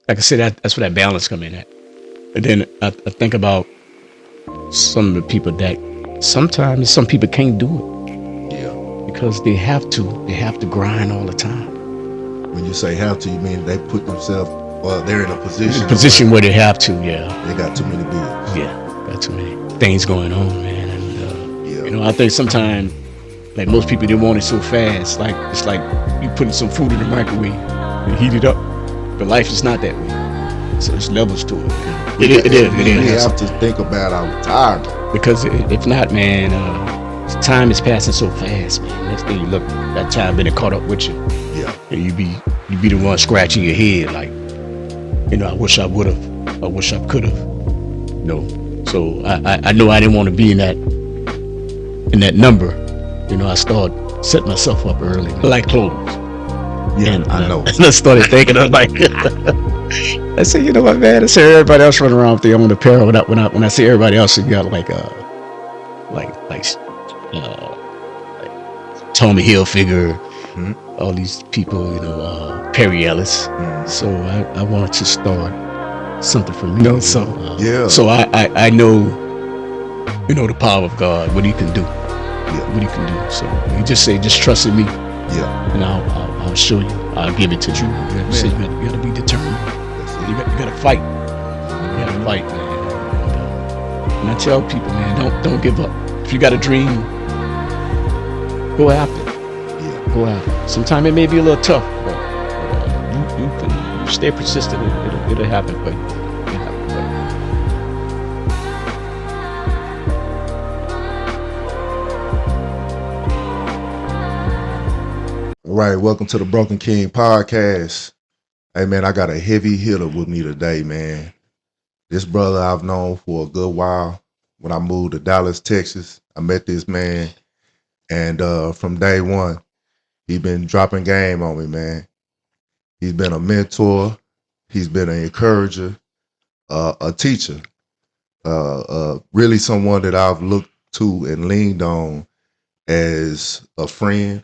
like I said, that's where that balance come in at. And then I think about some of the people that sometimes some people can't do it Yeah. because they have to grind all the time. When you say have to, you mean they put themselves, well, they're in a In position a position where they have to, yeah, they got too many bills. yeah, got too many things going on, man. And Yeah. I think sometimes, like most people, they want it so fast. Like it's like you putting some food in the microwave and heat it up, but life is not that way. So there's levels to it. It is. We have to think about our retirement. Because if not, man, time is passing so fast, man. Next thing you look, that time been caught up with you, Yeah. and you be the one scratching your head, like, I wish I would have, I wish I could have, So I know I didn't want to be in that number. I started setting myself up early, like clothes. Yeah, And I know. And I started thinking, I'm like, I said, you know what, man? I see everybody else running around with their own apparel. When I see everybody else, you got like Tommy Hilfiger, all these people, Perry Ellis. So I wanted to start something for me. So Yeah. So I know, the power of God, what He can do, Yeah. what He can do. So He just trust in me, Yeah. and I'll show you. I'll give it to you. You gotta be determined. That's it. You gotta fight. You gotta fight, man. And I tell people, man, don't give up. If you got a dream, go after it. Yeah. Go after it. Sometimes it may be a little tough, but you can stay persistent. It'll happen for you. It'll happen for All right. Welcome to the Broken King podcast. Hey, man, I got a heavy hitter with me today, man. This brother I've known for a good while. When I moved to Dallas, Texas, I met this man, and from day one, he been dropping game on me, man. He's been a mentor. He's been an encourager, a teacher, really someone that I've looked to and leaned on as a friend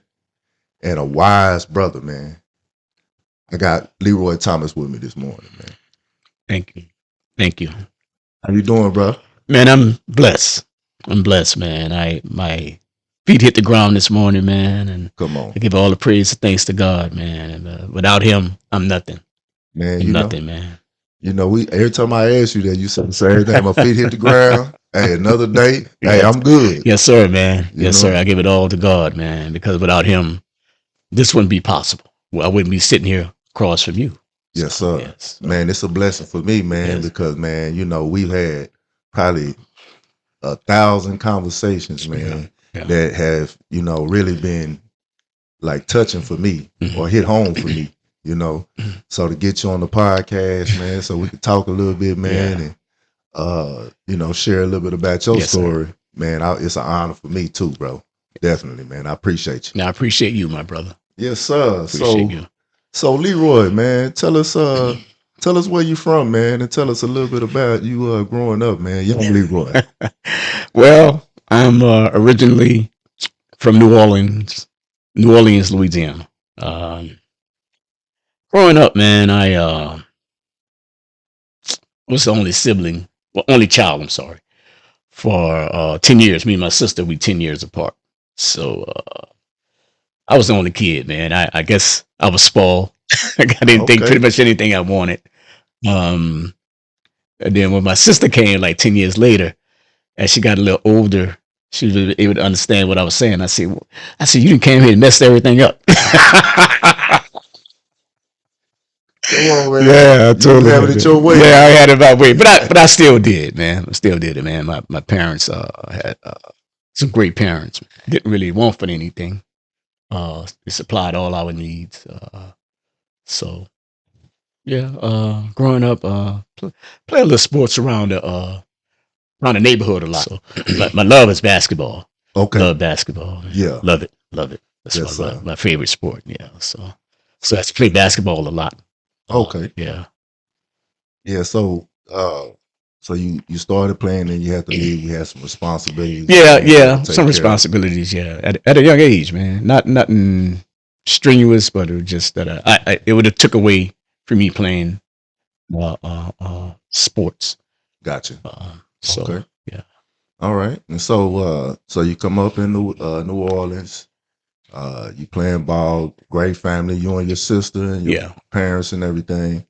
and a wise brother, man. I got Leroy Thomas with me this morning, man. Thank you. Thank you. How you doing, bro? Man, I'm blessed. I'm blessed, man. My feet hit the ground this morning, man, and Come on, I give all the praise and thanks to God, man. And without Him, I'm nothing. man. I'm nothing, man. We every time I ask you that, you say the same thing. My feet hit the ground. Hey, another day. Hey, I'm good. Yes, sir, man. Yes, know? sir. I give it all to God, man, because without Him, this wouldn't be possible. Well, I wouldn't be sitting here across from you. Yes, sir. Yes. Man, it's a blessing for me, man, Yes. because man, we've had probably 1,000 conversations, man, Yeah. that have, really been like touching for me or hit home for me, So to get you on the podcast, man, so we could talk a little bit, man, and share a little bit about your Yes, sir. story, man. It's an honor for me too, bro. Definitely, man. I appreciate you. Now, I appreciate you, my brother. Yes, sir. Appreciate you. So Leroy, man, tell us where you from, man, and tell us a little bit about you growing up, man. Young Leroy. Well, I'm originally from New Orleans, Louisiana. Growing up, man, I was the only child, I'm sorry, for 10 years. Me and my sister, we 10 years apart. So I was the only kid, man. I guess I was spoiled. I got anything, Okay. pretty much anything I wanted. And then when my sister came like 10 years later, as she got a little older, she was able to understand what I was saying. I said, you done came here and messed everything up. Come on, man. Yeah, I You totally have it your way. Yeah, I had it my way, but I still did, man. I still did it, man. My parents had some great parents. Didn't really want for anything. They supplied all our needs. So yeah, growing up, play a little sports around the neighborhood a lot. So my love is basketball. Okay. Love basketball. Man. Yeah. Love it. That's Yes, sir. my favorite sport. Yeah. So I have to play basketball a lot. Okay. Yeah. Yeah. So you started playing and you had to leave. You had some responsibilities. Yeah. to Yeah. take Some care of. responsibilities. Yeah. At a young age, man. Nothing strenuous, but it was just that it would have took away from me playing sports. Gotcha. So Okay. yeah, All right. And so you come up in New Orleans. You playing ball, great family, you and your sister and your yeah. parents and everything.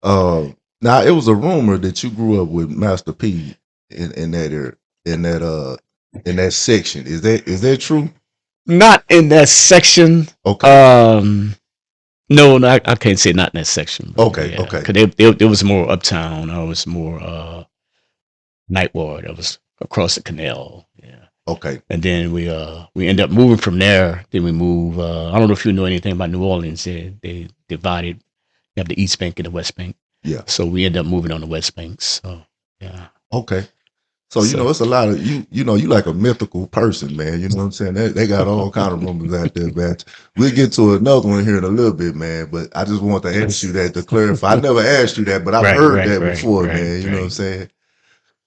Uh, Now it was a rumor that you grew up with Master P in that area, in that in that section. Is that true? Not in that section. Okay. Um, no, I can't say not in that section, but Okay. yeah, Okay. because there was more uptown. I was more night ward. I was across the canal. Yeah. Okay. And then we end up moving from there. Then we move. I don't know if you know anything about New Orleans. They divided. You have the East Bank and the West Bank. Yeah. So we end up moving on the West Bank. So yeah. Okay. So So it's a lot of you. You like a mythical person, man. You know what I'm saying? They got all kind of rumors out there, man. We'll get to another one here in a little bit, man. But I just want to ask you that to clarify. I never asked you that, but I've heard that before, man. You know what I'm saying?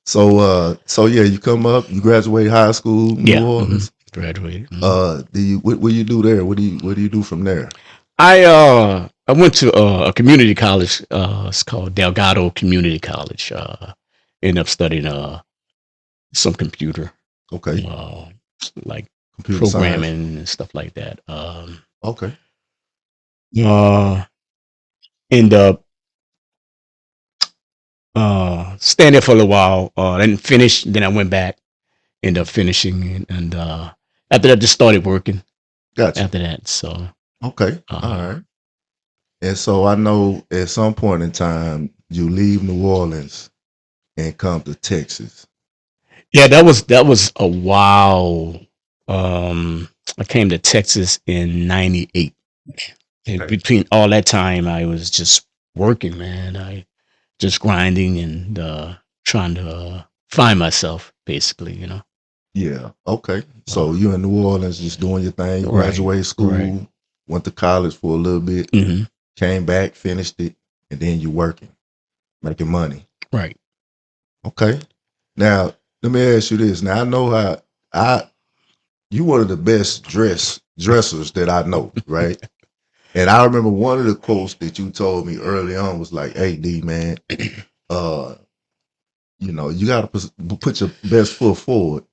So yeah, you come up, you graduate high school, New yeah. Orleans. Graduated. What do you do there? What do you do from there? I went to a community college. It's called Delgado Community College. Ended up studying some computer, Okay, uh, like computer science. programming and stuff like that. Okay, Uh, End up staying there for a little while. Then finished. Then I went back. Ended up finishing, and after that, just started working. gotcha. After that, so Okay, all uh, right. And so I know at some point in time you leave New Orleans and come to Texas. yeah, that was a while. I came to Texas in '98. And Okay. between all that time, I was just working, man. I just grinding and trying to find myself, basically. Yeah. Okay. So Uh, you in New Orleans just doing your thing. You right, graduated right. school, went to college for a little bit, Hmm. came back, finished it, and then you working, making money. Right. Okay. Now let me ask you this. Now I know how I you one of the best dressers that I know, right? And I remember one of the quotes that you told me early on was like, "Hey D man, uh, you got to put your best foot forward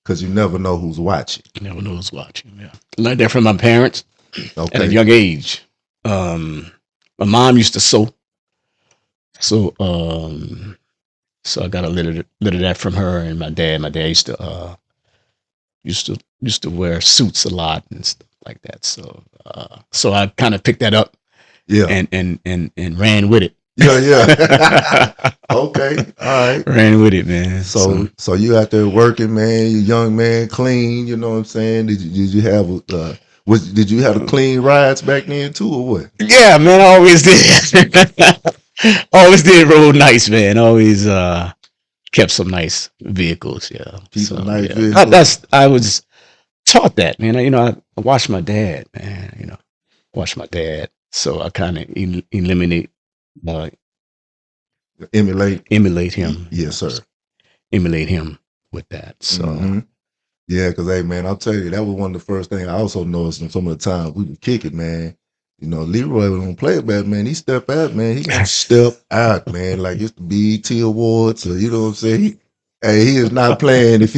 because you never know who's watching." Never know who's watching. Yeah. Learned that from my parents at a Okay. young age. Um, my mom used to sew, so so I got a little of that from her and my dad. My dad used to wear suits a lot and stuff like that. So I kind of picked that up Yeah. and ran with it. Yeah. Yeah. Okay. All right. Ran with it, man. So you out there working, man. You young man, clean. You know what I'm saying? Did you have did you have the clean rides back then too, or what? Yeah, man, I always did. Always did roll nice, man. Always kept some nice vehicles. Yeah. Keep some So nice yeah, vehicles. I was taught that, man. I watched my dad, man. Watched my dad. So I kind of eliminate, uh, Emulate. emulate him. Yes, sir. Emulate him with that. So Hmm. Yeah, because hey, man, I'll tell you, that was one of the first things I also noticed in some of the times we would kick it, man. Leroy was gonna play it back, man. He step out, man. He gonna step out, man. Like it's the BET Awards, or you know what I'm saying. He is not playing. If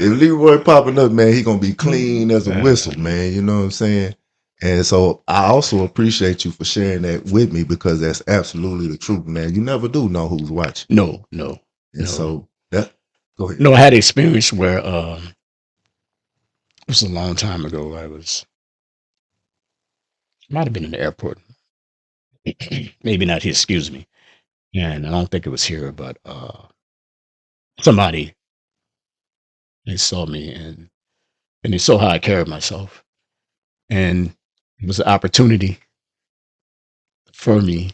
Leroy popping up, man, he gonna be clean as a whistle, man. You know what I'm saying. And so I also appreciate you for sharing that with me because that's absolutely the truth, man. You never do know who's watching, no, no, and no, so that. Go ahead. no. I had an experience where it was a long time ago. Might have been in the airport, maybe not here. Excuse me. And I don't think it was here, but somebody they saw me and they saw how I carried myself, and it was an opportunity for me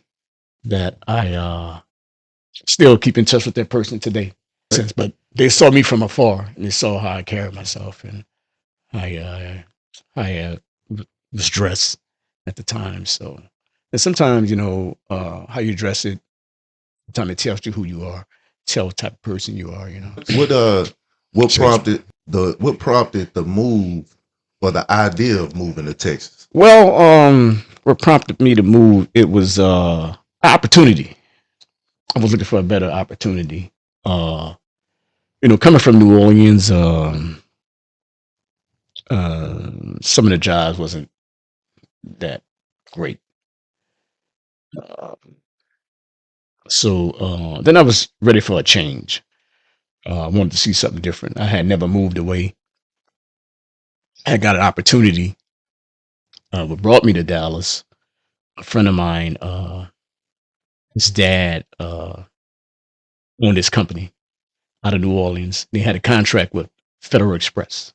that I still keep in touch with that person today. Since, but they saw me from afar and they saw how I carried myself and I was dressed at the time. So, and sometimes how you dress it, sometimes it tells you who you are, tell what type of person you are. What what Excuse me. prompted the move or the idea of moving to Texas? Well, what prompted me to move? It was opportunity. I was looking for a better opportunity. Uh, coming from New Orleans, some of the jobs wasn't that great. Uh, so then I was ready for a change. I wanted to see something different. I had never moved away. I got an opportunity. What brought me to Dallas? A friend of mine, his dad owned this company out of New Orleans. They had a contract with Federal Express.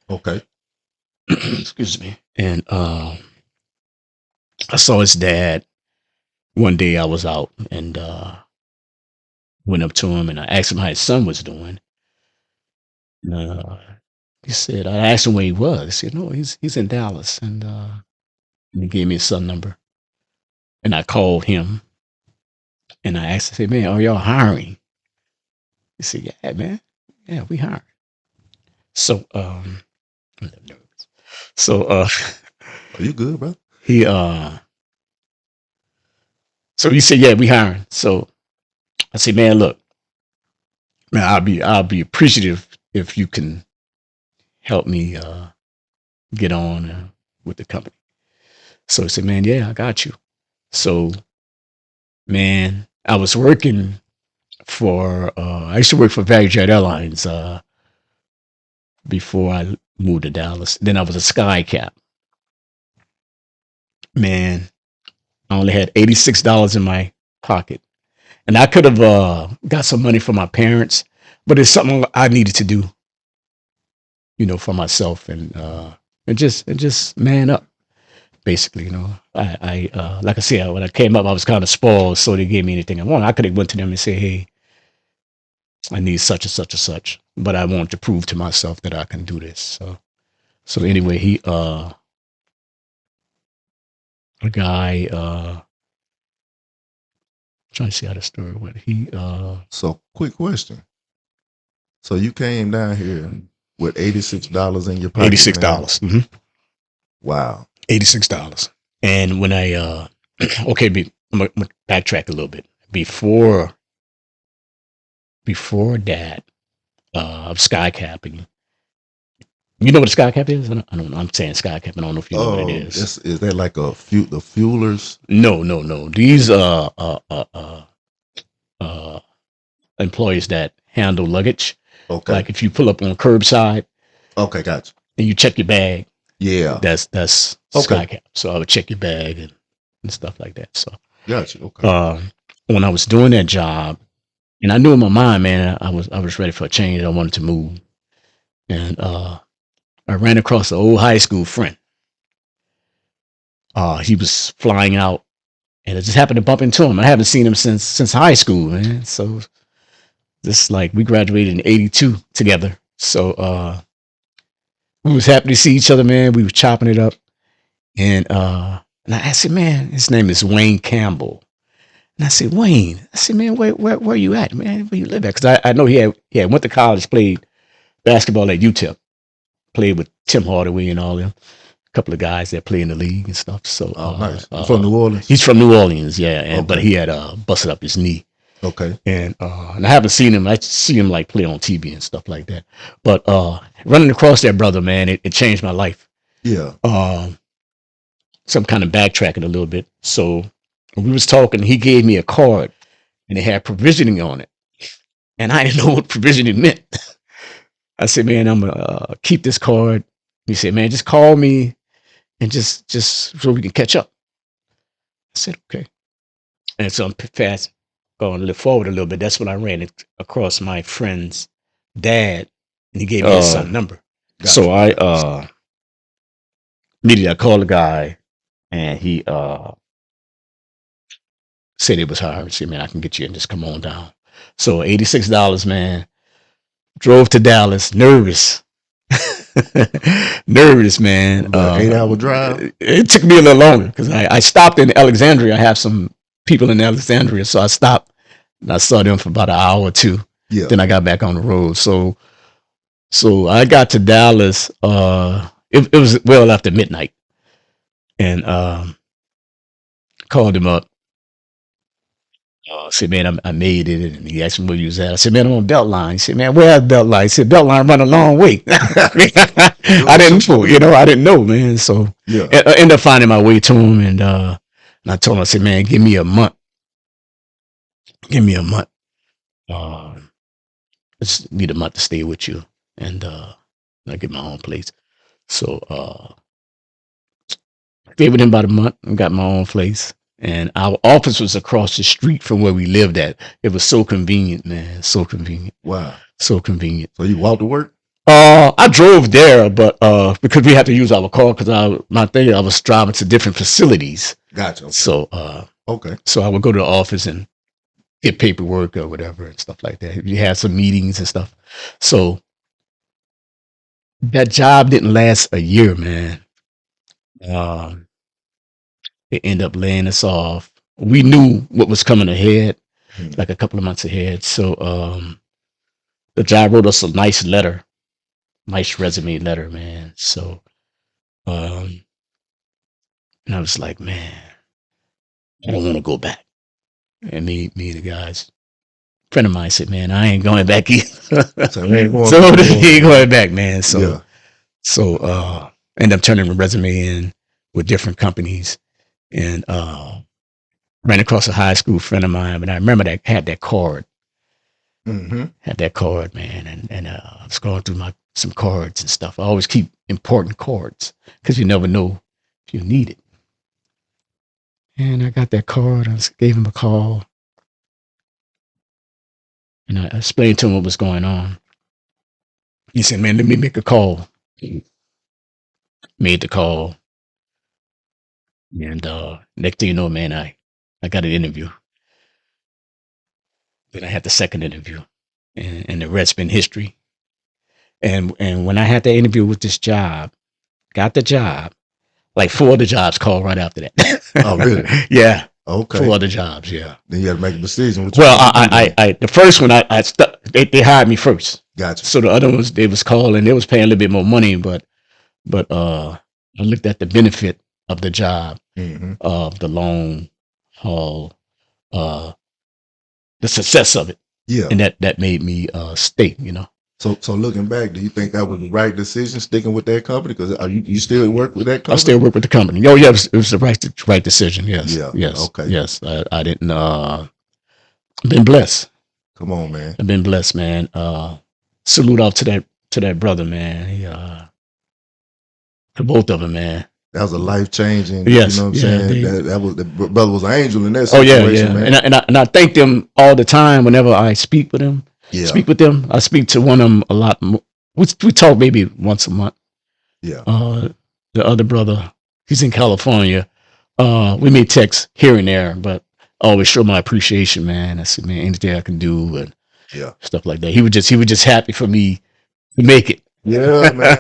Okay. Excuse me. And I saw his dad one day. I was out and went up to him and I asked him how his son was doing. And, he said, I asked him where he was. He said, no, he's in Dallas. And he gave me his son number. And I called him and I asked, I said, man, are y'all hiring? He said, yeah, man. Yeah, we hiring. So, I'm a little nervous. So, Are you good, bro? he, so he said, yeah, we hiring. So I said, man, look, man, I'll be appreciative if you can help me, get on with the company. So he said, man, yeah, I got you. So, man, I was working I used to work for ValueJet Airlines before I moved to Dallas. Then I was a Sky Cap. Man, I only had $86 in my pocket. And I could have got some money from my parents, but it's something I needed to do, for myself and just man up, basically. I like I said, when I came up, I was kind of spoiled, so they gave me anything I wanted. I could have went to them and say, hey, I need such and such and such, but I want to prove to myself that I can do this. So anyway, a guy, trying to see how the story went. So, quick question. So you came down here with $86 in your pocket, $86. man? Mm-hmm. Wow. $86. And when okay, I'm gonna backtrack a little bit. Before that, of sky capping. You know what a sky cap is? I don't know. I'm saying sky cap. I don't know if you know what it is. Is that like the fuelers? No. These uh, employees that handle luggage. Okay. Like if you pull up on curbside Okay, gotcha. and you check your bag, Yeah. that's Okay. sky cap. So I would check your bag and stuff like that. So Gotcha. Okay. when I was doing that job, and I knew in my mind, man, I was ready for a change. I wanted to move, and I ran across an old high school friend. He was flying out, and I just happened to bump into him. I haven't seen him since high school, man. So this like we graduated in '82 together. So we was happy to see each other, man. We were chopping it up, and I asked him, man, his name is Wayne Campbell. And I said, Wayne, man, where you at, man? Where you live at? Because I know he had went to college, played basketball at UTEP, played with Tim Hardaway and all them, a couple of guys that play in the league and stuff. So, nice. From New Orleans? He's from New Orleans, yeah. Okay. But he had busted up his knee. Okay. And I haven't seen him. I see him like play on TV and stuff like that. But running across that brother, man, it changed my life. Yeah. So I'm kind of backtracking a little bit. So when we was talking, he gave me a card and it had provisioning on it. And I didn't know what provisioning meant. I said, man, I'm gonna keep this card. He said, man, just call me and just so we can catch up. I said, okay. And so I'm fast going to look forward a little bit. That's when I ran across my friend's dad, and he gave me his son number. Gotcha. So I immediately I called the guy, and he said it was hard. Said, man, I can get you and just come on down. So $86, man. Drove to Dallas, nervous. Nervous, man. 8-hour drive? It took me a little longer because I stopped in Alexandria. I have some people in Alexandria, so I stopped and I saw them for about an hour or two. Yeah. Then I got back on the road. So I got to Dallas. It was well after midnight, and called him up. Said, man, I made it. And he asked me where you was at. I said, man, I'm on Beltline. He said, man, where's Beltline? He said, Beltline run a long way. I didn't know, I didn't know, man. So Yeah. I ended up finding my way to him. And I told him, I said, man, give me a month. Give me a month. Uh, just need a month to stay with you. And I get my own place. So stayed with him about a month and got my own place. And our office was across the street from where we lived at. It was so convenient, man. So convenient. Wow. So convenient. So you walked to work? I drove there, but because we had to use our car because I was driving to different facilities. Gotcha. So okay. So I would go to the office and get paperwork or whatever and stuff like that. You had some meetings and stuff. So that job didn't last a year, man. It ended up laying us off. We knew what was coming ahead, like a couple of months ahead. So the job wrote us a nice letter, nice resume letter, man. So and I was like, man, I don't want to go back. And me, the guys, friend of mine said, man, I ain't going back either. So he ain't going back, man. So yeah. so ended up turning the resume in with different companies and ran across a high school friend of mine, and I remember that had that card. Had that card, man, and I was going through some cards and stuff. I always keep important cards because you never know if you need it. And I got that card. I gave him a call, and I explained to him what was going on. He said, "Man, let me make a call." Made the call, and next thing you know, man, I got an interview. Then I had the second interview, and the rest been history. And when I had the interview with this job, got the job, like 4 other jobs called right after that. Oh, really? Yeah. Okay. 4 other jobs, yeah. Then you had to make a decision. Well, I the first one they hired me first. Gotcha. So the other ones they was calling, they was paying a little bit more money, but I looked at the benefit of the job, of the long haul, the success of it. Yeah. And that made me stay, So looking back, do you think that was the right decision, sticking with that company? Because you still work with that company? I still work with the company. Oh yeah, it was the right decision. Yes. Yeah. Yes. Okay. Yes. I didn't. Been blessed. Come on, man. I've been blessed, man. Salute out to that brother, man. He, to both of them, man. That was a life changing. Yes. You know what I'm saying? That was the brother was an angel in that Oh situation. yeah. Man. And I thank them all the time whenever I speak with them. Yeah. Speak with them. I speak to one of them a lot more. We talk maybe once a month. Yeah. The other brother, he's in California. We may text here and there, but I always show my appreciation, man. I said, man, anything I can do and stuff like that. He was just happy for me to make it. Yeah, man.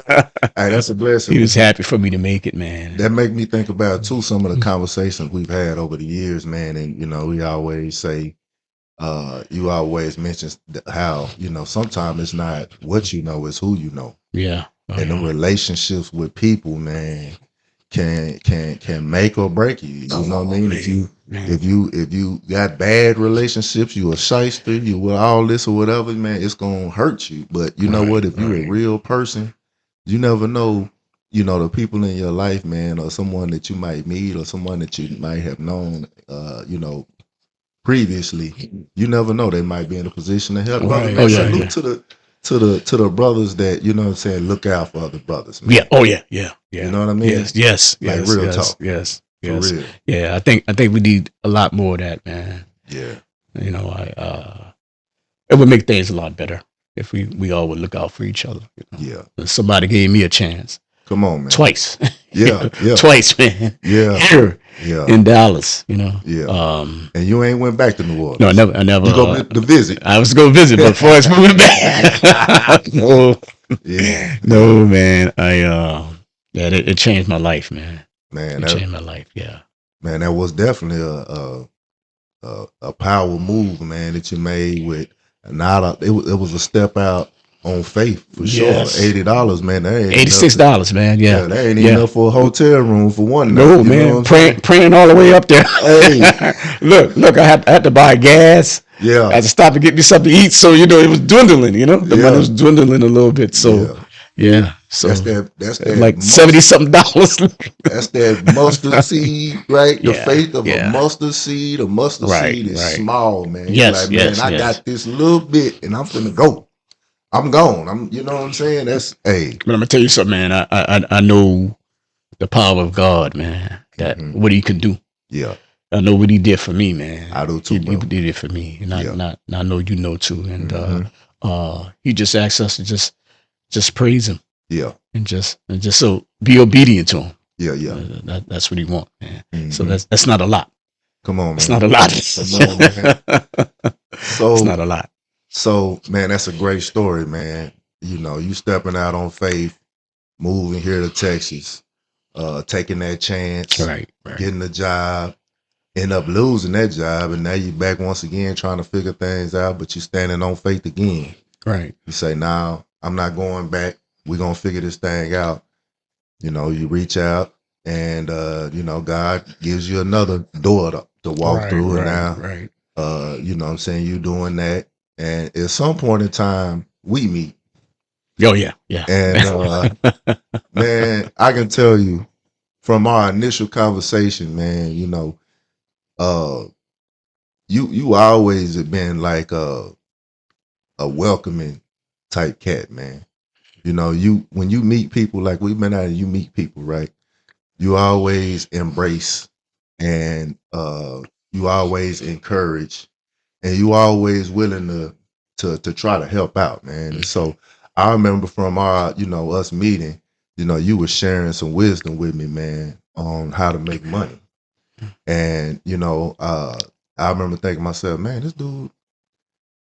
Hey, that's a blessing. He was happy for me to make it, man. That make me think about too some of the conversations we've had over the years, man. And we always say, you always mention how sometimes it's not what you know, it's who you know. Yeah. And the relationships with people, man, can make or break you. You know what I mean? If you got bad relationships, you a shyster, you with all this or whatever, man, it's gonna hurt you. But you know what? If you're a real person, you never know. The people in your life, man, or someone that you might meet, or someone that you might have known, previously, you never know, they might be in a position to help. Right. Salute to the brothers that what I'm saying, look out for other brothers, man. Yeah. Oh yeah. You know what I mean? Yes. Like real talk. Yes. For real. Yeah. I think we need a lot more of that, man. Yeah. It would make things a lot better if we all would look out for each other. Yeah. Somebody gave me a chance. Come on, man. Twice. Yeah. Twice, man. Yeah. Here. Yeah. In Dallas, Yeah. And you ain't went back to New Orleans. No, I never. You go to visit. I was going to visit, but before I was moving back. No. Yeah. No, man. It changed my life, man. Man, it changed my life. Yeah. Man, that was definitely a power move, man, that you made with. It was a step out on faith for sure. Yes. $80, man. That ain't $86, man. yeah, Yeah. that ain't Yeah. enough for a hotel room for one night. No, You know man. what I'm Praying, saying? praying all the way up there. Hey, Look, I had to buy gas. I yeah, had to stop and get me something to eat. So, it was dwindling, the money yeah, was dwindling a little bit. So, yeah. yeah. So, That's that like 70 something dollars. that's that mustard seed, right? The Yeah. faith of a Yeah. mustard seed. A mustard Right. seed is Right. small, man. You're Yes. like, man, Yes. I Yes. got this little bit and I'm finna go. I'm gone. You know what I'm saying? That's, hey. But I'm going to tell you something, man. I know the power of God, man. That Mhm. what he can do. Yeah, I know what he did for me, man. I do too, He bro. did it for me, and Yeah. I know you know too. And Mhm. he just asks us to just praise him Yeah, and just so be obedient to him. yeah, yeah. That's what he wants, man. So Mhm. that's not a lot. Come on, It's man. not a lot. Come on, man. It's not a lot. So, man, that's a great story, man. You stepping out on faith, moving here to Texas, taking that chance, Right. getting the job, end up losing that job, and now you back once again trying to figure things out, but you standing on faith again. Right. You say, "Nah, I'm not going back. We're gonna figure this thing out." You reach out, and God gives you another door to walk through, and now, Right. you know what I'm saying, you doing that, and at some point in time, we meet, Oh yeah. Yeah. and man, I can tell you from our initial conversation, man, uh, you always have been like a welcoming type cat, man. You when you meet people, like we've been out and you meet people, right? You always embrace, and you always encourage, and you always willing to try to help out, man. And so I remember from our, us meeting, you were sharing some wisdom with me, man, on how to make money. And I remember thinking to myself, man, this dude,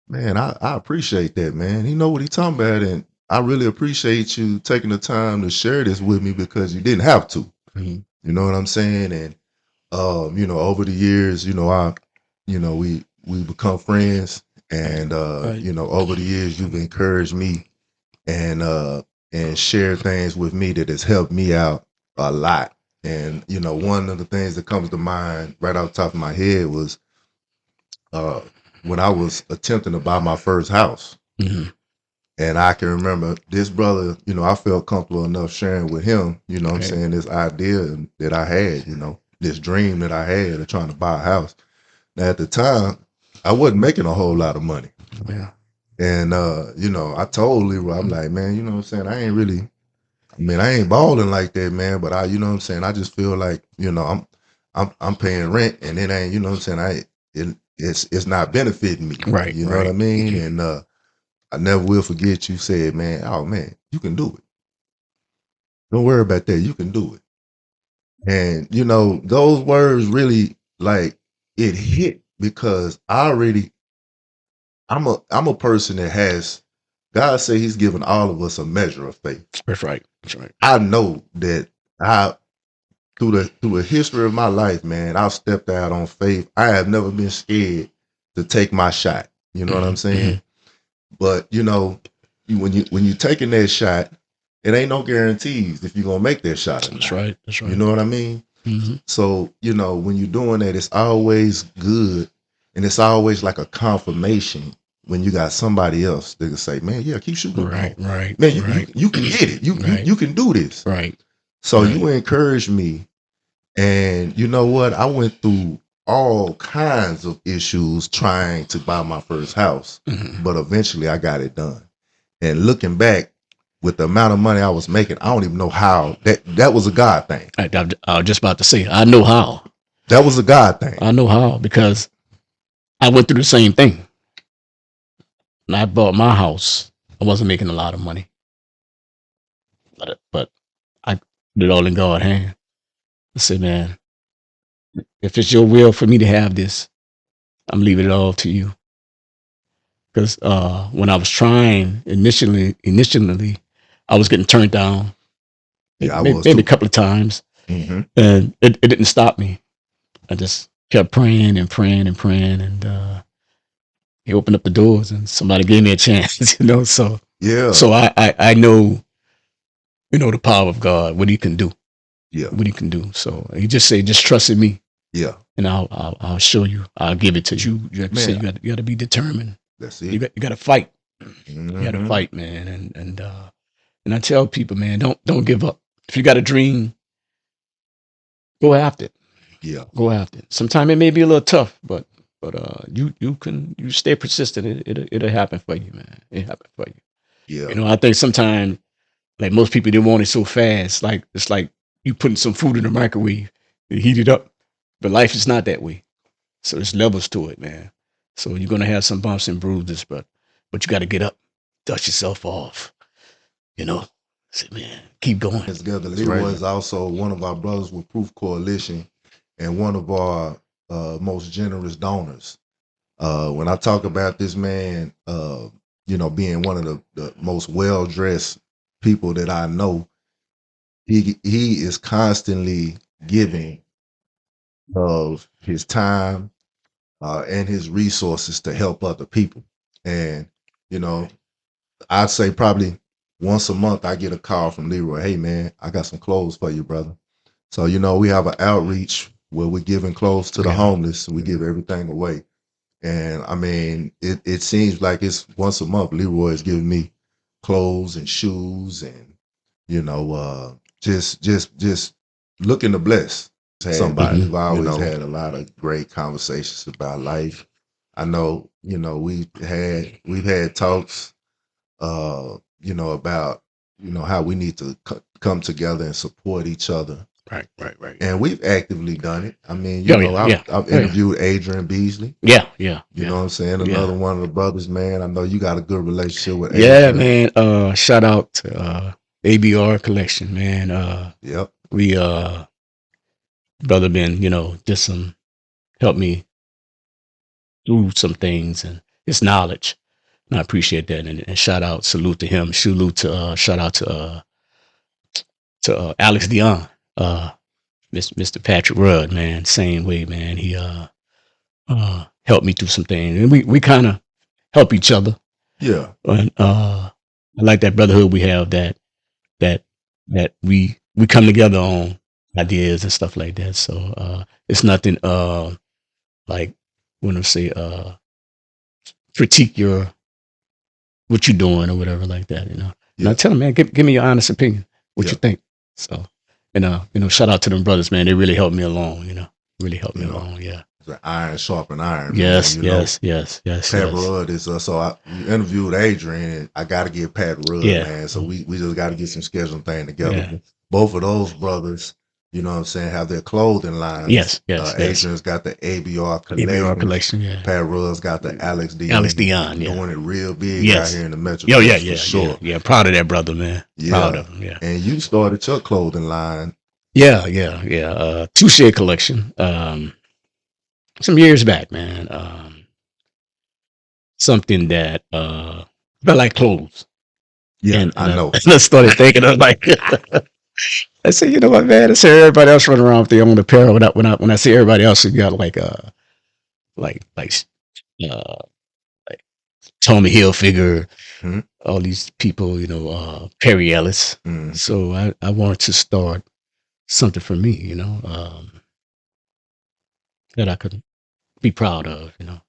man, I appreciate that, man. He know what he talking about, and I really appreciate you taking the time to share this with me because you didn't have to. Mhm. You know what I'm saying? And over the years, we become friends, and Right. over the years you've encouraged me and shared things with me that has helped me out a lot. And one of the things that comes to mind right off the top of my head was uh, when I was attempting to buy my first house. Mhm. And I can remember this brother, I felt comfortable enough sharing with him, what I'm Right. saying, this idea that I had, this dream that I had of trying to buy a house. Now, at the time, I wasn't making a whole lot of money. Yeah. And, I told Leroy, I'm like, man, you know what I'm saying? I ain't balling like that, man. But you know what I'm saying? I just feel like, I'm paying rent and it ain't, you know what I'm saying? It's not benefiting me. Right. You know what I Right. mean? And, I never will forget you said, man, oh man, you can do it. Don't worry about that. You can do it. And those words really like it hit because I'm a person that has God say he's given all of us a measure of faith. That's right. That's right. I know that I through the history of my life, man, I've stepped out on faith. I have never been scared to take my shot. You know what I'm saying? But when you taking that shot, it ain't no guarantees if you're gonna make that shot or not. That's right. That's right. You know what I mean? Mhm. So, when you're doing that, it's always good and it's always like a confirmation when you got somebody else that can say, man, yeah, keep shooting. Right. Right. Man, Right. you can get it. Right. You can do this. Right. So Right. you encouraged me. And you know what? I went through all kinds of issues trying to buy my first house, Mhm. but eventually I got it done. And looking back with the amount of money I was making, I don't even know how that was a God thing. I was just about to say, I know how. That was a God thing. I know how because I went through the same thing. When I bought my house, I wasn't making a lot of money, but I put it all in God's hand. I said, man, if it's your will for me to have this, I'm leaving it all to you. Because when I was trying initially, I was getting turned down Yeah, I maybe, was maybe a too. couple of times, Mm-hmm. and it didn't stop me. I just kept praying and praying and he opened up the doors, and somebody gave me a chance. So Yeah. So I know, the power of God, what he can do, Yeah. what he can do. So he just say, just trust in me, Yeah. and I'll show you. I'll give it to you. You have to say, Man, you got to be determined. that's You it. got you got to fight. You got to Hmm. fight, man. And I tell people, man, don't give up. If you got a dream, go after it. Yeah. Go after it. Sometimes it may be a little tough, but you stay persistent. It'll happen for you, man. It happen for you. Yeah. I think sometimes, like, most people, they want it so fast. Like, it's like you putting some food in the microwave, you heat it up. But life is not that way. So there's levels to it, man. So you're gonna have some bumps and bruises, but you got to get up, dust yourself off. You know, say, man, keep going. Together. That's right, Leroy man. is also one of our brothers with Proof Coalition and one of our most generous donors. When I talk about this man, being one of the most well dressed people that I know, he is constantly giving of his time and his resources to help other people. And you know, I'd say probably once a month I get a call from Leroy. Hey man, I got some clothes for you, brother. So we have an outreach where we're giving clothes to the Yeah. homeless. And we give everything away. And I mean, it seems like it's once a month. Leroy is giving me clothes and shoes, and just looking to bless somebody. Hmm. We've always had a lot of great conversations about life. I know, we've had talks, about how we need to come together and support each other, Right. and we've actively done it. I mean, Yeah, yeah, I've yeah. I've Oh, yeah. interviewed Adrian Beasley. Yeah, yeah, You know yeah, what I'm saying? yeah. Another one of the brothers, man. I know you got a good relationship with Yeah, Adrian. man. Shout out to ABR collection, man. Yep. We brother been, just some help me through some things and his knowledge. And I appreciate that. And shout out, salute to him. Salute to shout out to Alex Dion, uh, Mr. Patrick Rudd, man. Same way, man. He helped me through some things, and we kind of help each other. Yeah. And I like that brotherhood we have, that we come together on ideas and stuff like that. So it's nothing like when I say critique what you're doing or whatever like that. And I Yeah. tell them, man, give me your honest opinion, what Yeah. you think. So and shout out to them brothers, man. They really helped me along. Really helped me You know, along. Yeah. it's an iron sharpen iron, man. Yes, yes, yes, yes, Pat yes. Rudd is you interviewed Adrian. I got to get Pat Rudd, Yeah. man. So we just got to get some scheduling thing together. Yeah. Both of those brothers, you know what I'm saying, have their clothing lines. Yes. Adrian's got the ABR ABR collection. collection, yeah. Pat Rudd's got the Alex Alex Dion, Dion, yeah. doing it real big out Yes. here in the Yo, yeah, Metroplex for yeah, sure. yeah. Proud of that brother, man. Proud Yeah. of him, yeah. And you started your clothing line. Yeah. Touche collection. Some years back, man. Something that I like clothes. Yeah, And I know. I started thinking, I was like, I said, you know what, man? I see everybody else running around with their own apparel. When I see everybody else who got like uh like Tommy Hilfiger, Hmm. all these people, Perry Ellis. Mm. So I wanted to start something for me, that I could be proud of. And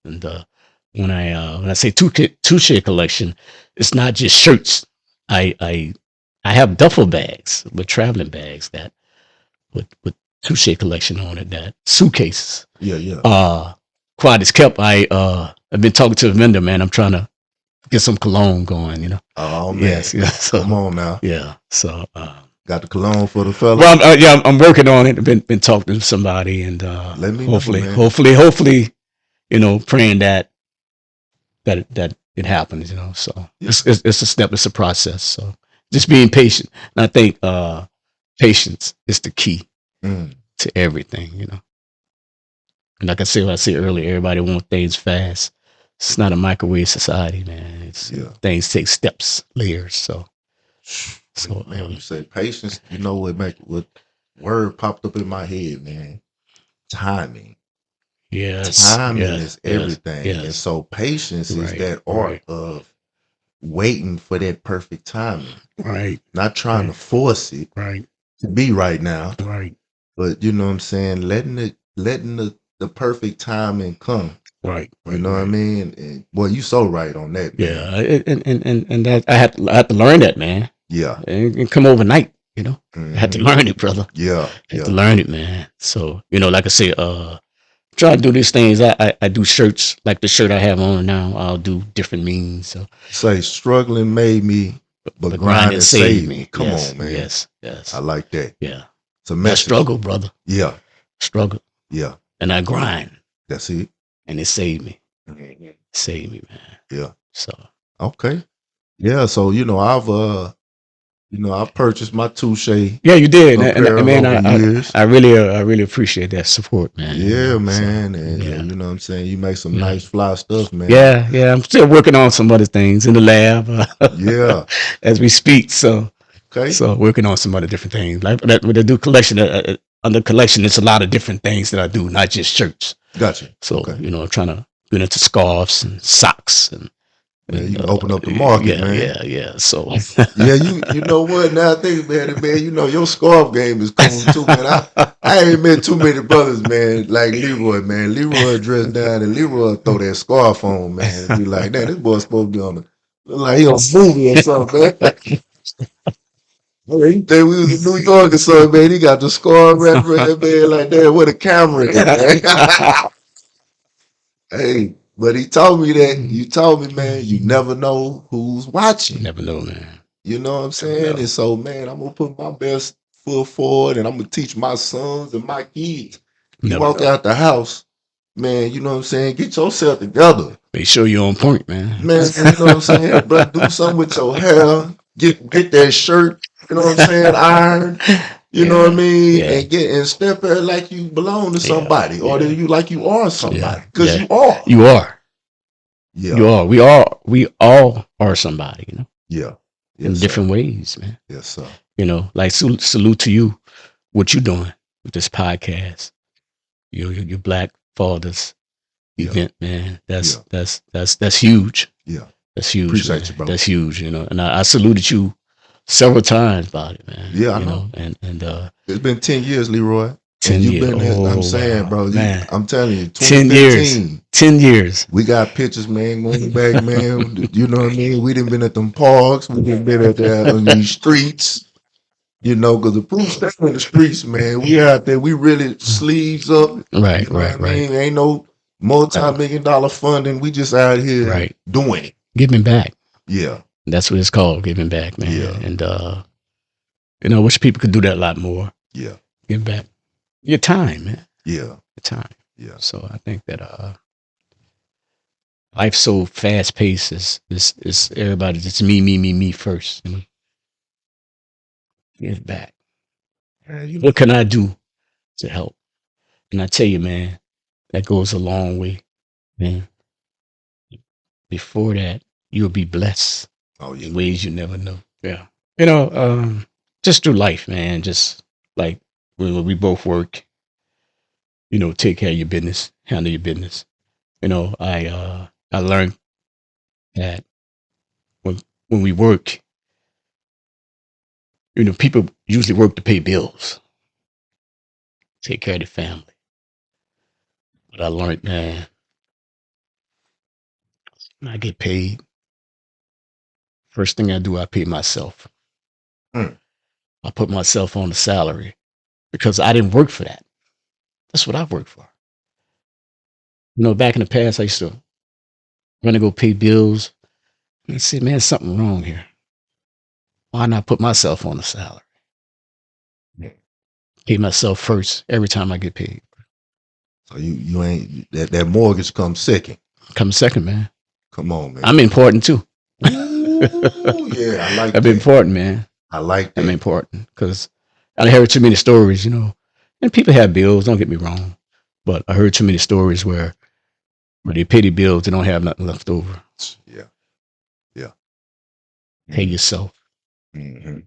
when I say touche collection, it's not just shirts. I have duffel bags with traveling bags that with touche collection on it. That suitcases. Yeah. Quiet as kept. I've been talking to a vendor, man. I'm trying to get some cologne going. Oh man. Yes. Come on now. Yeah. So. Got the cologne for the fella. Well, I'm working on it. Been talking to somebody, and Let me know, hopefully, man. hopefully, praying that it happens. So Yeah. it's a step. It's a process. So just being patient. And I think patience is the key Mm. to everything. And like I said earlier, everybody wants things fast. It's not a microwave society, man. Yeah. Things take steps, layers. So Man, when you say patience, what word popped up in my head, man. Timing. yes, Timing yes, is everything. yes. And so patience is Right, that art right. of, waiting for that perfect timing, Right. not trying to force it Right. to be right now, Right. but you know what I'm saying, letting the perfect timing come. Right. You know what I mean? And boy, you so right on that, man. Yeah, and that I had to learn that, man. Yeah. It come overnight, you know. I had to learn it, brother. Yeah. I had to learn it, man. So, you know, like I say, try to do these things. I do shirts like the shirt I have on now. I'll do different means. So say struggling made me, but grinding saved me. Come on, man. Yes. I like that. Yeah. It's a That message. struggle, brother. Yeah. Struggle. Yeah. And I grind. That's it. And it saved me. Saved me, man. Yeah. So okay. Yeah. So I've purchased my Touche. yeah, you did, and man, years. I really appreciate that support, man. Yeah, man, So, and yeah. you know what I'm saying. You make some nice fly stuff, man. Yeah. I'm still working on some other things in the lab. Yeah. As we speak. So Okay. So working on some other different things like that. When I do collection, under collection, it's a lot of different things that I do, not just shirts. Gotcha. So Okay. you know, I'm trying to get into scarves and socks and. Man, you can open up the market, man. Yeah. So yeah, you know what? Now I think about it, man. You know your scarf game is cool too, man. I ain't met too many brothers, man, like Leroy, man. Leroy dressed down and Leroy throw that scarf on, man, and be like, "Damn, this boy's supposed to be on the like he on a movie or something, man." You think we was in New York or something, man? He got the scarf wrapped around, man, like that with a camera in, man. Hey, but he told me that. You told me, man, you never know who's watching. You never know, man. You know what I'm saying? And so, man, I'm gonna put my best foot forward, and I'm gonna teach my sons and my kids. You walk out the house, man. You know what I'm saying? Get yourself together. Make sure you're on point, man. Man, you know what I'm saying? But do something with your hair. Get that shirt. You know what I'm saying? Iron. You know what I mean? Yeah. And step there like you belong to somebody, or that you like you are somebody, because you are. You are. Yeah. You are. We all are somebody. You know. Yeah. In different ways, man. Yes, sir. You know, like salute to you, what you doing with this podcast. Your Black Fathers event, man. That's huge. Yeah. That's huge. Appreciate you, bro. That's huge, you know. And I saluted you several times about it, man. Yeah, I know. And it's been 10 years, Leroy. 10 years. You've been there, I'm saying, bro. Man. I'm telling you, 10 years. 10 years. We got pictures, man, going back, man. You know what I mean? We done been at them parks. We done been at on these streets. You know, because the proof's down in the streets, man. We out there. We really sleeves up. Right, you know what I mean? Ain't no multi-million-dollar funding. We just out here doing it. Giving back. Yeah. That's what it's called, giving back, man. Yeah. And, you know, I wish people could do that a lot more. Yeah. Give back your time, man. Yeah. Your time. Yeah. So I think that life's so fast paced. Is everybody just me first. You know? Give back. What can I do to help? And I tell you, man, that goes a long way, man. Before that, you'll be blessed in ways you never know. Yeah. You know, just through life, man. Just like when we both work, you know, take care of your business, handle your business. You know, I learned that when we work, you know, people usually work to pay bills, take care of the family. But I learned, man, when I get paid, first thing I do, I pay myself. I put myself on the salary because I didn't work for that. That's what I worked for. You know, back in the past, I used to run to go pay bills and say, man, there's something wrong here. Why not put myself on the salary? Pay myself first every time I get paid. So you ain't that mortgage comes second. Comes second, man. Come on, man. I'm important too. Ooh, yeah, I like that. I'm important, man. I like that. I'm important because I heard too many stories, you know. And people have bills, don't get me wrong. But I heard too many stories where they pay the bills, they don't have nothing left over. Yeah. Yeah. Pay yourself. Mm-hmm.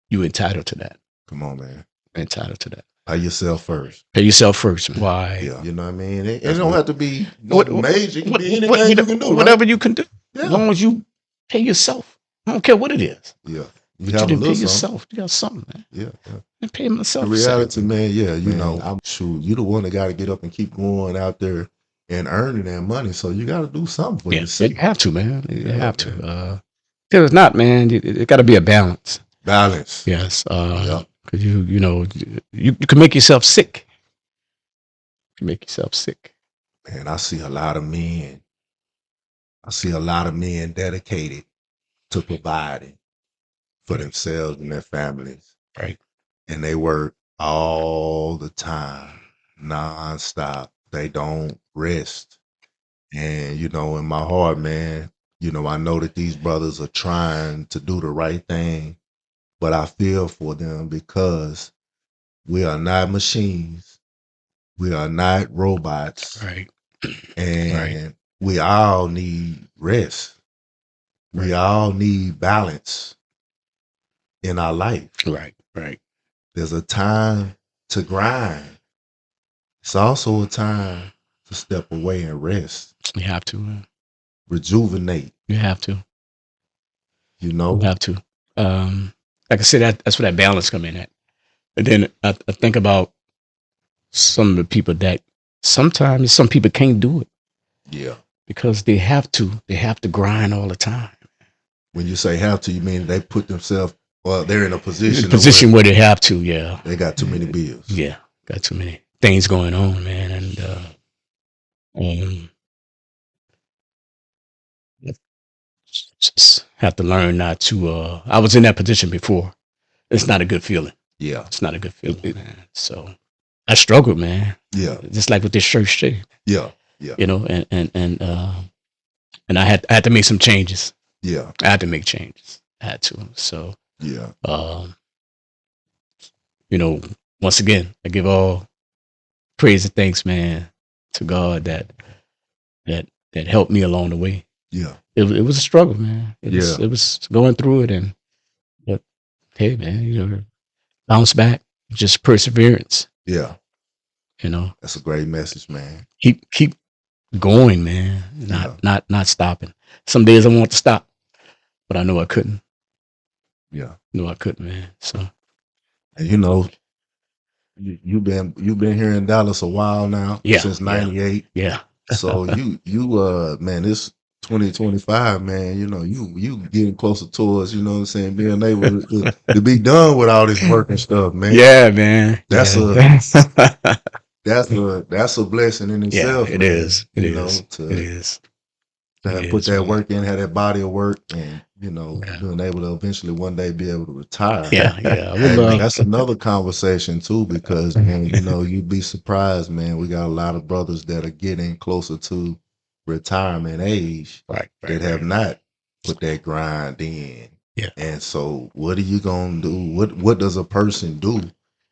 You entitled to that. Come on, man. Entitled to that. Pay yourself first. Pay yourself first, man. Why? Yeah. You know what I mean? It don't have to be major. It can be anything you can do. Whatever you can do. Yeah. As long as you Pay yourself. I don't care what it is. Yeah. You But you have a didn't pay little something. yourself. You got something, man. Yeah. Yeah. And pay The myself. reality, man, yeah, you know, I'm sure you the one that got to get up and keep going out there and earning that money. So you got to do something for Yeah, yourself. you have to, man. You Yeah, have man. to. Because it's not, man. It got to be a balance. Balance. Yes. Yeah. Because you know, you can make yourself sick. You can make yourself sick. Man, I see a lot of men. I see a lot of men dedicated to providing for themselves and their families. Right. And they work all the time, nonstop. They don't rest. And, you know, in my heart, man, you know, I know that these brothers are trying to do the right thing, but I feel for them because we are not machines. We are not robots. Right. And we all need rest. We Right. all need balance in our life. Right. Right. There's a time to grind. It's also a time to step away and rest, You have to. Man. rejuvenate, You have to. you know? You have to. Like I said, that's where that balance come in at. And then I think about some of the people that sometimes some people can't do it Yeah. because they have to. They have to grind all the time. When you say have to, you mean they put themselves, well, they're in a In a position position where they have to. Yeah. they got too many bills. Yeah. Got too many things going on, man, and um, just have to learn not to. I was in that position before. It's not a good feeling. Yeah. It's not a good feeling, man. So I struggled, man. Yeah. Just like with this church shit, Yeah. Yeah. you know, and I had to make some changes. Yeah. I had to make changes. I had to. So, Yeah. you know, once again, I give all praise and thanks, man, to God that helped me along the way. Yeah. It was a struggle, man. It was going through it, and but hey, man, you know, bounce back, just perseverance. Yeah. You know, That's a great message, man. keep going, man. Yeah. Not stopping. Some days I want to stop, but I know I couldn't. Yeah. No, I couldn't, man. So And you know, you've been here in Dallas a while now, yeah, since '98. yeah, So man, this 2025, man, you know, you getting closer towards, you know what I'm saying, being able to be done with all this work and stuff, man. yeah, man. That's Yeah. that's a blessing in Yeah, itself, it man. is. It You know, is. It to is. have It put is, that man. work in, have that body of work, and you know, Yeah. being able to eventually one day be able to retire. Yeah, yeah. I Hey would man, that's another conversation too, because man, you know, you'd be surprised, man. We got a lot of brothers that are getting closer to retirement age right, that have not put that grind in. Yeah. And so what are you gonna do? What does a person do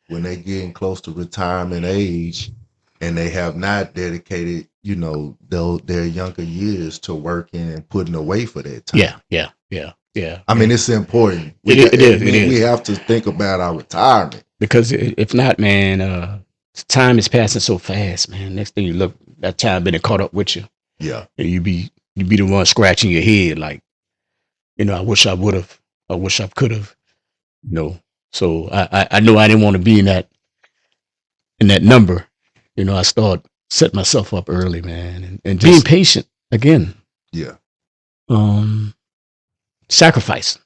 when they getting close to retirement age and they have not dedicated, you know, their younger years to working and putting away for that time? Yeah. I mean, it's important. It is. It We is. have to think about our retirement. Because if not, man, time is passing so fast, man. Next thing you look, that time been caught up with you, Yeah. and you be the one scratching your head, like, you know, I wish I would have, I wish I could have, you know. So I know I didn't want to be in that number. You know, I start setting myself up early, man, and being patient again. Yeah. Sacrifice.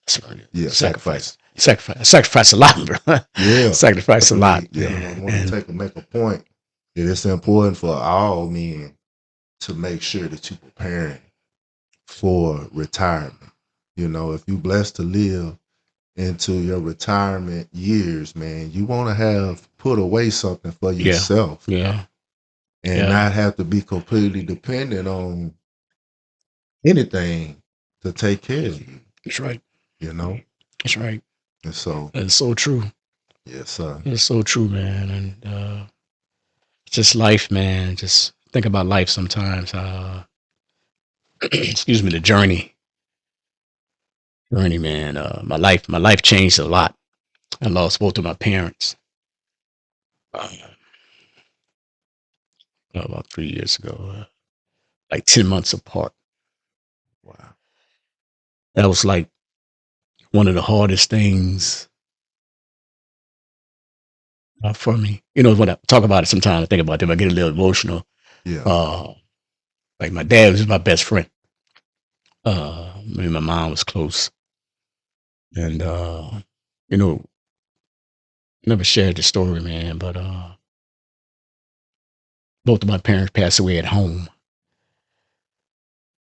Yeah. Sacrifice. Sacrifice a lot, bro. Yeah. Sacrifice a lot. Yeah. I want to make a point that it's important for all men to make sure that you're preparing for retirement. You know, if you're blessed to live into your retirement years, man, you want to have put away something for yourself. Yeah. And not have to be completely dependent on anything to take care of you. That's right. You know? That's right. And so That's so true. yes, sir. It's so true, man. And just life, man. Just think about life sometimes. Excuse me, the journey, man. My life changed a lot. I lost both of my parents uh, about 3 years ago, like 10 months apart. Wow. That was like one of the hardest things for me. You know, when I talk about it, sometimes I think about them, I get a little emotional. Yeah. Uh, like my dad was my best friend. Me and my mom was close, and you know, never shared the story, man. But both of my parents passed away at home.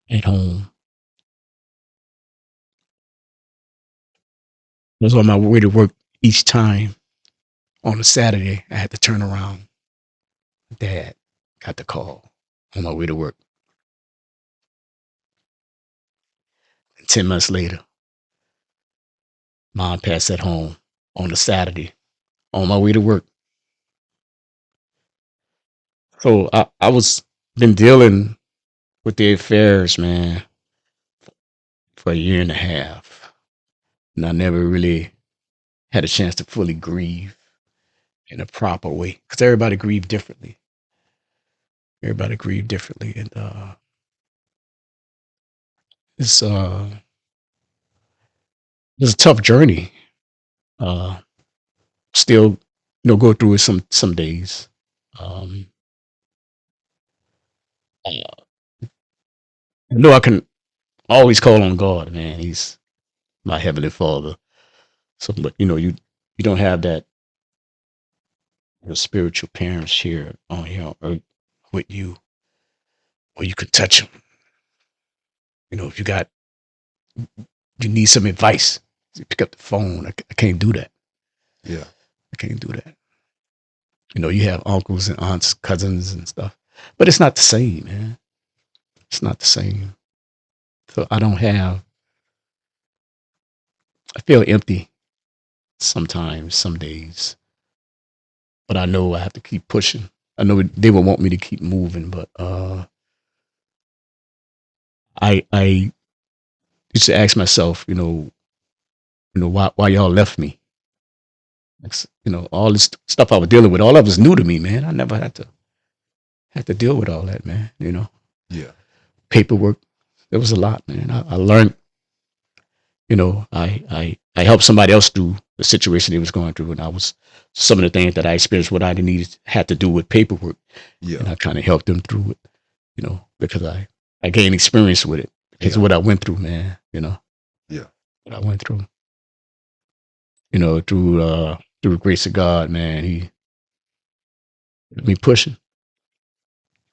At home, I was on my way to work each time on a Saturday. I had to turn around. Dad got the call on my way to work. And 10 months later, mom passed at home on a Saturday on my way to work. So I was been dealing with the affairs, man, for a year and a half. And I never really had a chance to fully grieve in a proper way. Because everybody grieved differently. Everybody grieved differently. And it's it's a tough journey. Uh Still, go through it some days. Um I know I can always call on God, man. He's my heavenly father. So but you don't have that your spiritual parents here on earth with you where you could touch them. If you need some advice, you pick up the phone. I can't do that. Yeah. I can't do that. You have uncles and aunts, cousins and stuff, but it's not the same, man. It's not the same. So I feel empty sometimes, some days, but I know I have to keep pushing. I know they would want me to keep moving, but I used to ask myself, why y'all left me? All this stuff I was dealing with, all of it was new to me, man. I never had to deal with all that, man. Yeah. Paperwork. There was a lot, man. I learned, I helped somebody else through the situation they was going through, and I was some of the things that I experienced, what I needed had to do with paperwork, and Yeah. I kind of helped them through it, because I gained experience with it because of Yeah. what I went through, man. Yeah. What I went through, through the grace of God, man. He kept me pushing.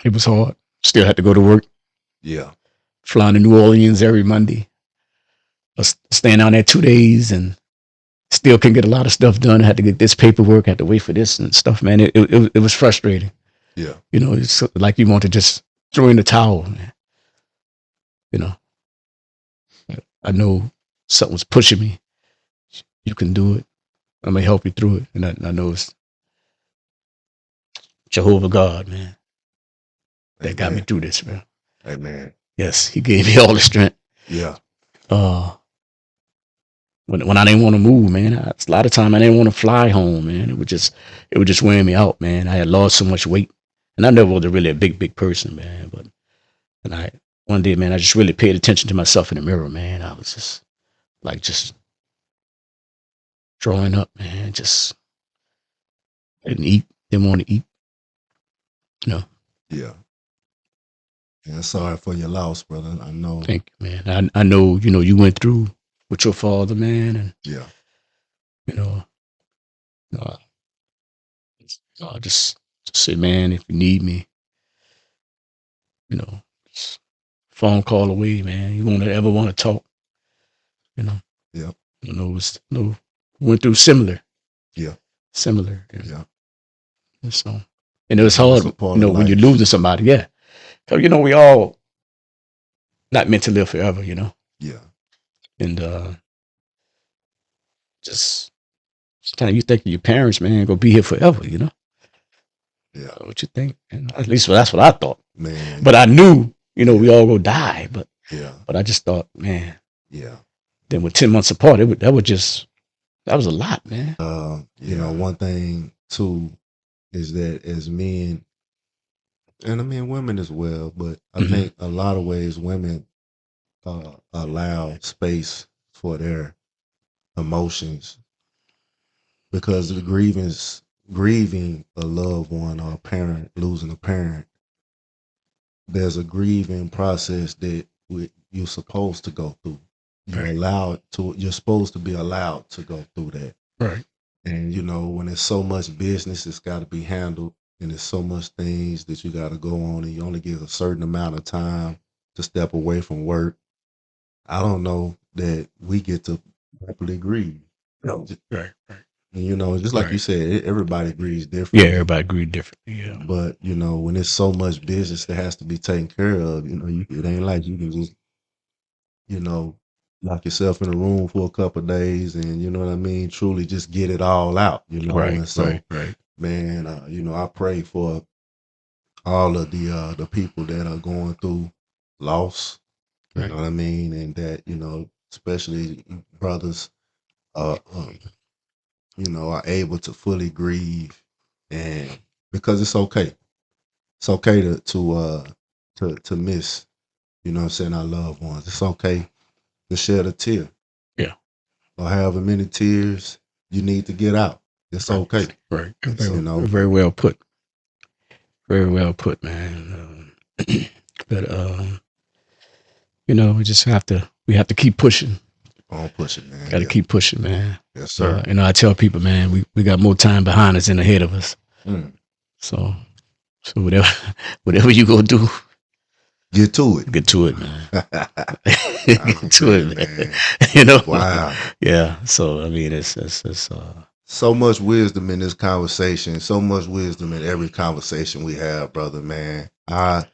It was hard. Still had to go to work, Yeah. flying to New Orleans every Monday. I was staying down there 2 days and still couldn't get a lot of stuff done. I had to get this paperwork, had to wait for this and stuff, man. It was frustrating. Yeah. It's like you want to just throw in the towel, man. You know, I know something's pushing me. You can do it. I'm gonna help you through it, and I know it's Jehovah God, man, that got me Amen. through this, man. Amen. Yes, He gave me all the strength. Yeah. Uh, when I didn't want to move, man, a lot of time I didn't want to fly home, man. It was just wearing me out, man. I had lost so much weight, and I never was really a big person, man. But and I one day, man, I just really paid attention to myself in the mirror, man. I was just drawing up, man. Just didn't eat, didn't want to eat, you know. Yeah. Yeah. Sorry for your loss, brother. I know. Thank you, man. I know, you went through with your father, man, and Yeah. you know, uh, I just say, man, if you need me, just phone call away, man. You won't ever want to talk, you know. Yeah. It's went through similar, Yeah. similar, Yeah. and so, and it was And hard, that's a part of when you're life. losing somebody, yeah. So we all not meant to live forever, Yeah. and just sometimes you think of your parents, man, gonna be here forever. Yeah. What you think? And at least that's what I thought. Man. But I knew, we Yeah. all gonna die. But Yeah. I just thought, man. Yeah. Then with 10 months apart, that was a lot, man. One thing too is that as men, and I mean women as well, but I Hmm. think a lot of ways women allow space for their emotions, because the grieving a loved one or a parent, losing a parent, there's a grieving process that you're supposed to go through. You're supposed to be allowed to go through that. Right. And when there's so much business that's got to be handled, and there's so much things that you got to go on, and you only get a certain amount of time to step away from work, I don't know that we get to properly grieve. No. Right. Right. And just like you Right. said, everybody grieves Yeah, differently. everybody agree differently. Yeah. But when there's so much business that has to be taken care of, it ain't like you can just you know lock yourself in a room for a couple of days and you know what I mean, truly just get it all out. Right. And so, Right. Right. man, I pray for all of the people that are going through loss. You Right. know what I mean, and that especially brothers, are able to fully grieve, and because it's okay. It's okay to miss, what I'm saying, our loved ones. It's okay to shed a tear Yeah. or however many tears you need to get out. It's Right. okay. Right. Very well put. Very well put, man. But we just have to keep pushing. On push it, man. Got to keep pushing, man. Yes, sir. I tell people, man, we got more time behind us than ahead of us. Mm. So whatever you go do, Get to it. get to it, man. Get to it, man. Wow. Yeah. So I mean, it's so much wisdom in this conversation. So much wisdom in every conversation we have, brother, man. I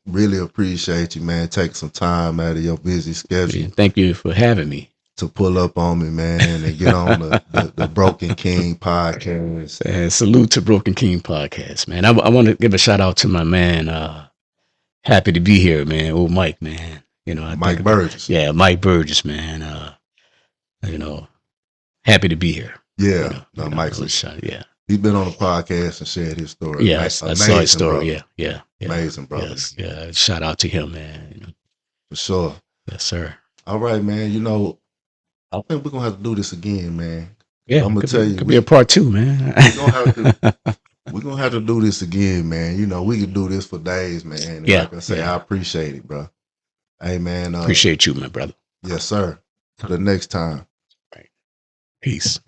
really appreciate you, man. Take some time out of your busy schedule. Thank you for having me. To pull up on me, man, and get on the Broken King podcast. And salute to Broken King podcast, man. I want to give a shout out to my man. Happy to be here, man. Old Mike, man. Mike Burgess. Yeah, Mike Burgess, man. Happy to be here. Yeah, Mike's yeah. He's been on the podcast and shared his story. Yeah, I saw his story. Brother. Yeah. Amazing, brother. Yes, yeah, shout out to him, man. For sure. Yes, sir. All right, man. I think we're gonna have to do this again, man. Yeah, I'm gonna tell you, could be a part 2, man. We're gonna have to do this again, man. We can do this for days, man. And like I say, I appreciate it, bro. Hey, man. Appreciate you, my brother. Yes, sir. Till the next time. Right. Peace.